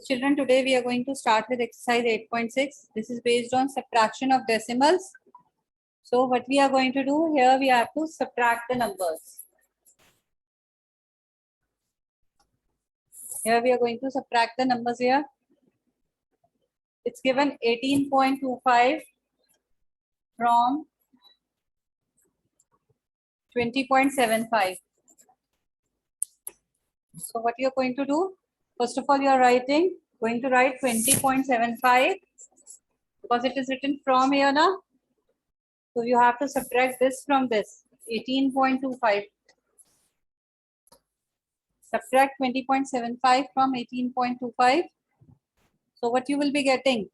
Children, today we are going to start with exercise 8.6. This is based on subtraction of decimals. So what we are going to do here, we have to subtract the numbers. Here we are going to subtract the numbers here. It's given 18.25 from 20.75. So what you are going to do? First of all, you are going to write 20.75 because it is written from here now. So you have to subtract this from this, 18.25. Subtract 20.75 from 18.25. So what you will be getting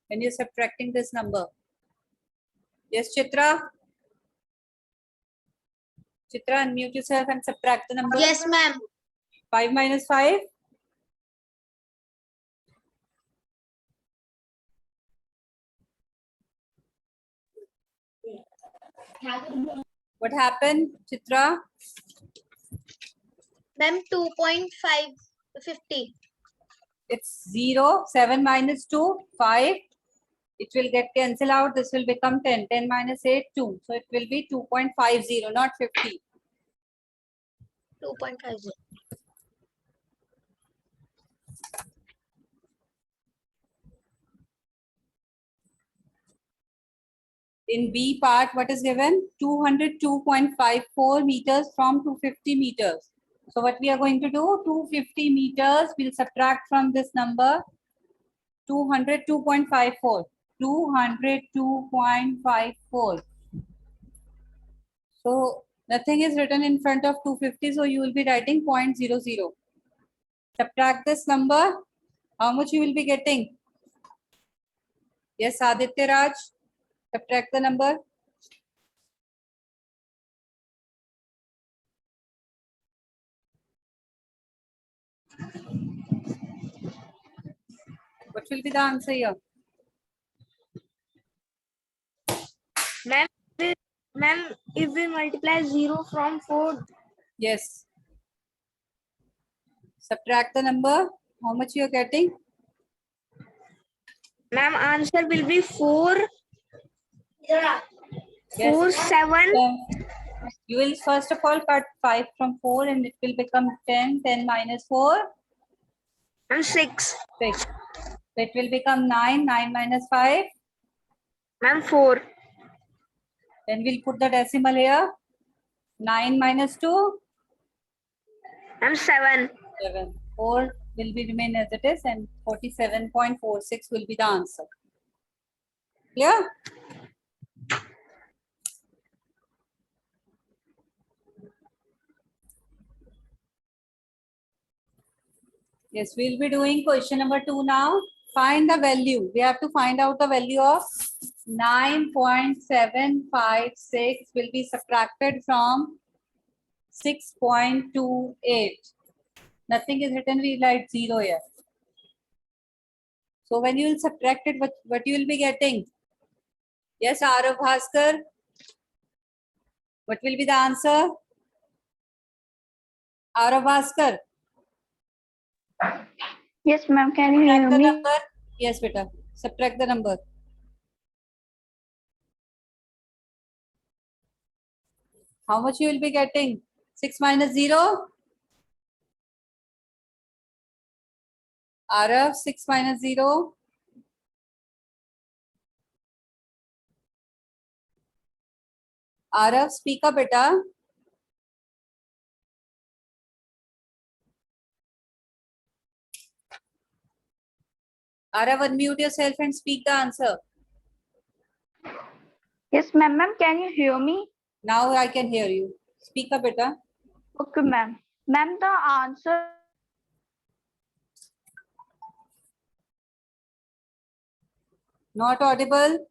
when you're subtracting this number? Yes, Chitra? Chitra, unmute yourself and subtract the number. Yes, ma'am. 5 minus 5? What happened, Chitra? Ma'am, 2.550. It's 0. 7 minus 2, 5. It will get cancelled out. This will become 10. 10 minus 8, 2. So it will be 2.50, not 50. 2.50. In B part, what is given? 202.54 meters from 250 meters. So what we are going to do? 250 meters, we'll subtract from this number 202.54. 202.54. So nothing is written in front of 250, so you will be writing 0.00. Subtract this number. How much you will be getting? Yes, Aditya Raj. Subtract the number. What will be the answer here? Ma'am, if we multiply 0 from 4, Yes. Subtract the number. How much you are getting? ma'am, answer will be 4. Yeah. Yes. 4, 7. You will first of all cut 5 from 4 and it will become 10. 10 minus 4. And 6. 6. So it will become 9. 9 minus 5. Ma'am, 4. Then we'll put the decimal here. 9 minus 2. Ma'am, 7. 7. 4 will be remain as it is and 47.46 will be the answer. Clear? Yes, we'll be doing question number 2 now. Find the value. We have to find out the value of 9.756 will be subtracted from 6.28. Nothing is written, we write 0 here. So when you will subtract it, what you will be getting? Yes, Arav Bhaskar. What will be the answer? Arav Bhaskar. Yes, ma'am. Can you hear Subtract the me? number. Yes, beta. Subtract the number. How much you will be getting? 6 minus 0? Arav, 6 minus 0? Arav, speak up, beta. Arav, unmute yourself and speak the answer. Yes, ma'am. Ma'am, can you hear me? Now I can hear you. Speak up, beta. Okay, ma'am. Ma'am, the answer. Not audible?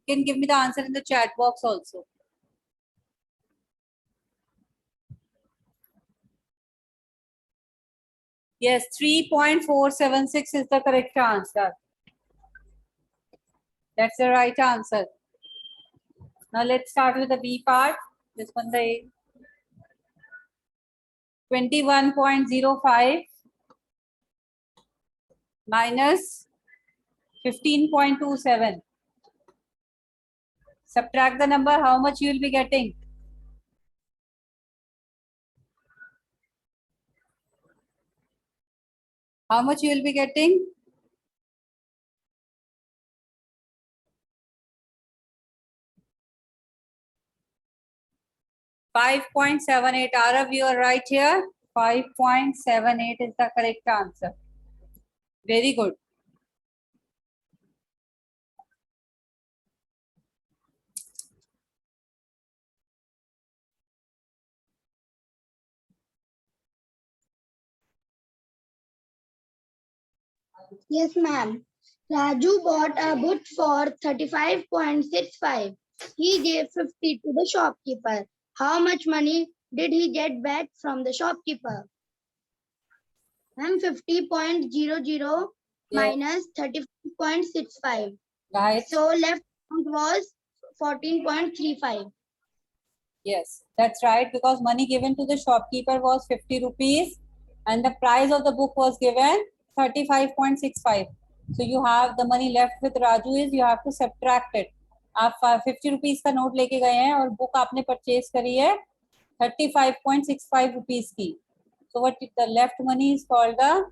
You can give me the answer in the chat box also. Yes, 3.476 is the correct answer. That's the right answer. Now let's start with the B part. This one, the A. 21.05 minus 15.27. Subtract the number, how much you will be getting? How much you will be getting? $5.78. Arav, you are right here. 5.78 is the correct answer. Very good. Yes, ma'am. Raju bought a boot for 35.65. He gave 50 to the shopkeeper. How much money did he get back from the shopkeeper? Ma'am, 50.00 Yes. minus 35.65. Right. So left amount was 14.35. Yes, that's right. Because money given to the shopkeeper was 50 rupees and the price of the book was given 35.65. So you have the money left with Raju is you have to subtract it. आप 50 rupees का note लेके गए हैं और book आपने purchase करी है 35.65 rupees की. So what the left money is called the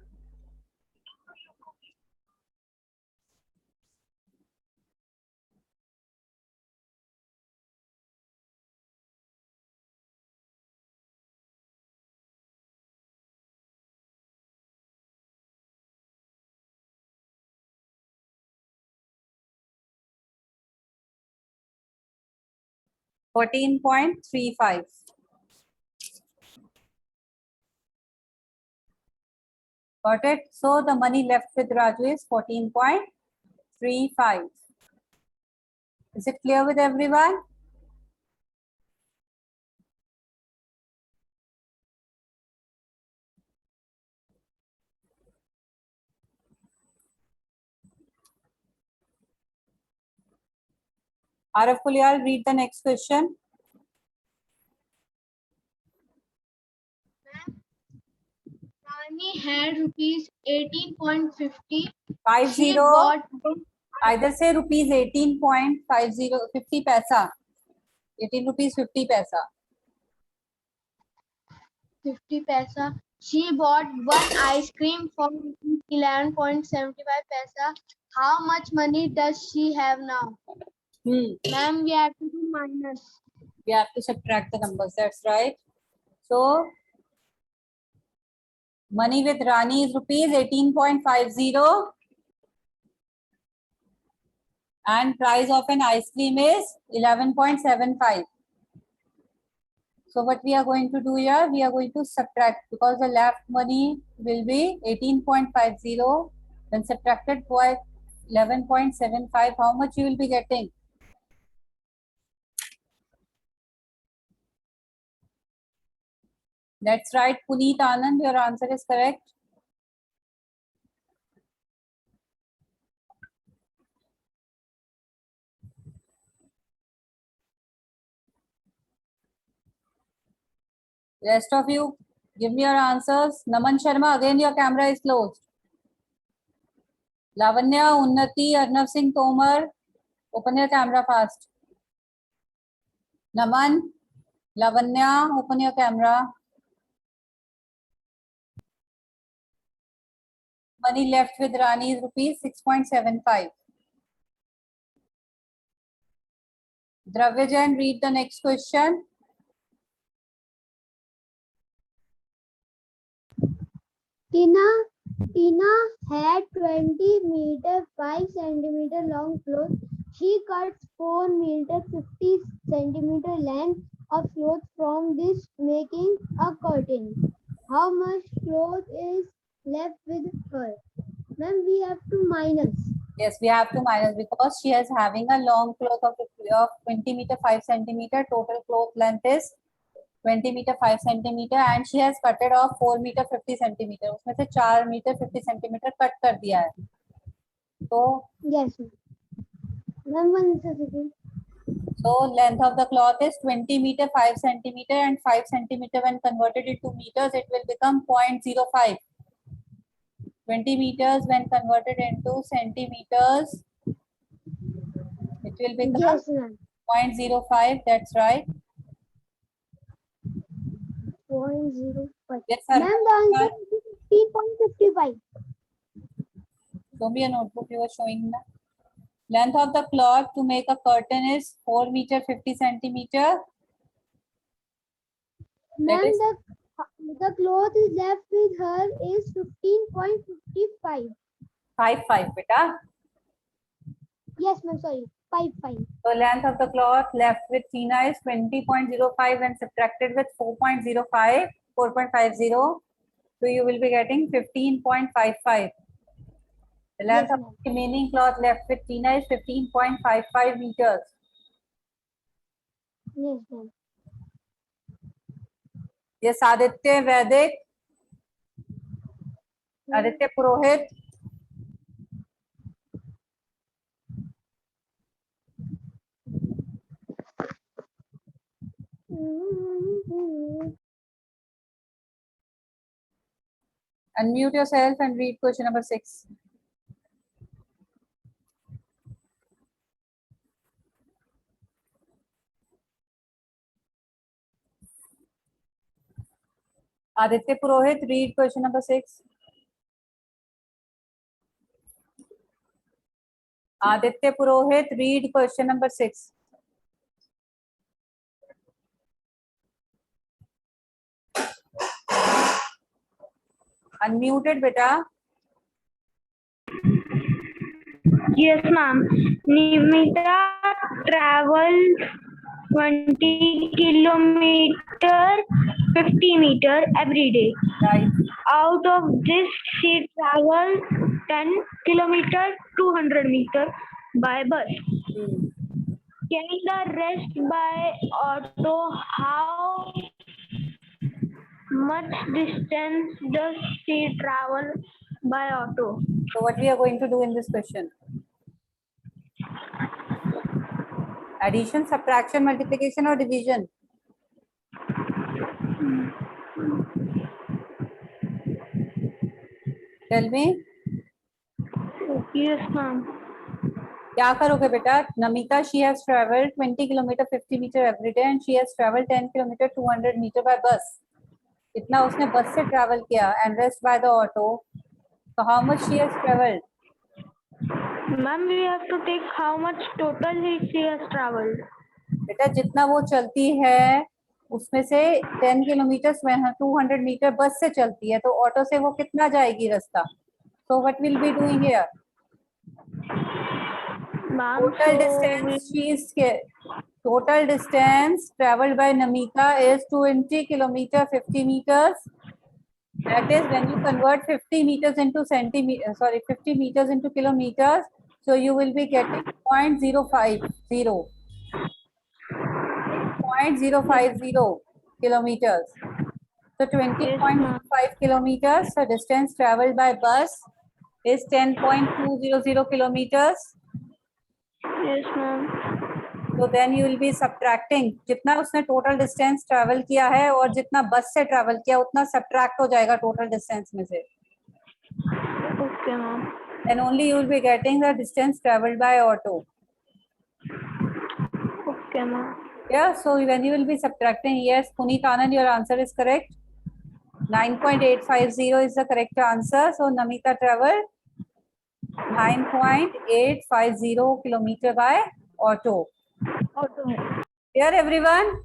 $14.35. Got it? So the money left with Raju is 14.35. Is it clear with everyone? Araf Kulyal, read the next question. Rani had rupees 18.50. 50. Either say rupees 18.50, 50 paisa. 18 rupees 50 paisa. 50 paisa. She bought one ice cream for 11.75 paisa. How much money does she have now? Ma'am, we have to do minus. We have to subtract the numbers. That's right. So money with Rani is rupees 18.50 and price of an ice cream is 11.75. So what we are going to do here, we are going to subtract because the left money will be 18.50 then subtracted by 11.75. How much you will be getting? That's right, Puneet Anand, your answer is correct. Rest of you, give me your answers. Naman Sharma, again your camera is closed. Lavanya, Unnati, Arnav Singh Tomar, open your camera fast. Naman, Lavanya, open your camera. Money left with Rani is rupees 6.75. Dravya Jain, read the next question. Tina had 20 meter 5 centimeter long cloth. She cuts 4 meter 50 centimeter length of cloth from this, making a curtain. How much cloth is left with her? Then we have to minus. Yes, we have to minus because she is having a long cloth of 20 meter 5 centimeter. Total cloth length is 20 meter 5 centimeter and she has cutted off 4 meter 50 centimeter. उसमें से 4 meter 50 centimeter cut कर दिया है. तो Yes, ma'am. One second. So length of the cloth is 20 meter 5 centimeter and 5 centimeter when converted into meters it will become 0.05. 20 meters when converted into centimeters it will become Yes, ma'am. 0.05. That's right. 0.05. Yes, sir. Ma'am, the answer is 15.55. Show me a notebook you were showing now. Length of the cloth to make a curtain is 4 meter 50 centimeter. Ma'am, is- the cloth is left with her is 15.55. 5 beta. Yes, ma'am. Sorry, 5. So length of the cloth left with Tina is 20.05 and subtracted with 4.05, 4.50. So you will be getting 15.55. The length Yes, of ma'am. the remaining cloth left with Tina is 15.55 meters. Yes, ma'am. Yes, Aditya Vedic, Aditya Purohit. Unmute yourself and read question number 6. Aditya Purohit, read question number 6. Aditya Purohit, read question number 6. Unmuted, beta. Yes, ma'am. Nimita traveled 20 kilometer 50 meter every day. Right. Out of this, she traveled 10 kilometer 200 meter by bus. Can the rest by auto? How much distance does she travel by auto? So what we are going to do in this question? Addition, subtraction, multiplication or division? Tell me. Yes, ma'am. क्या करोगे बेटा? Namita, she has traveled 20 kilometer 50 meter every day and she has traveled 10 kilometer 200 meter by bus. इतना उसने बस से travel किया and rest by the auto. So how much she has traveled? Ma'am, we have to take how much total she has traveled. बेटा जितना वो चलती है उसमें से 10 किलोमीटर 200 मीटर बस से चलती है तो ऑटो से वो कितना जाएगी रास्ता? So what will be doing here? Ma'am, Total distance she is total distance traveled by Namita is 20 kilometer 50 meters. That is when you convert 50 meters into 50 meters into kilometers. So you will be getting 0.050. 0.050 kilometers. So 20.5 kilometers. So distance traveled by bus is 10.200 kilometers. Yes, ma'am. So then you will be subtracting जितना उसने total distance travel किया है और जितना बस से travel किया उतना subtract हो जाएगा total distance में से. Okay, ma'am. Then only you will be getting the distance traveled by auto. Okay, ma'am. Yeah, so when you will be subtracting, yes, Puneet Anand, your answer is correct. 9.850 is the correct answer. So Namita traveled 9.850 kilometer by auto. Auto. Here everyone?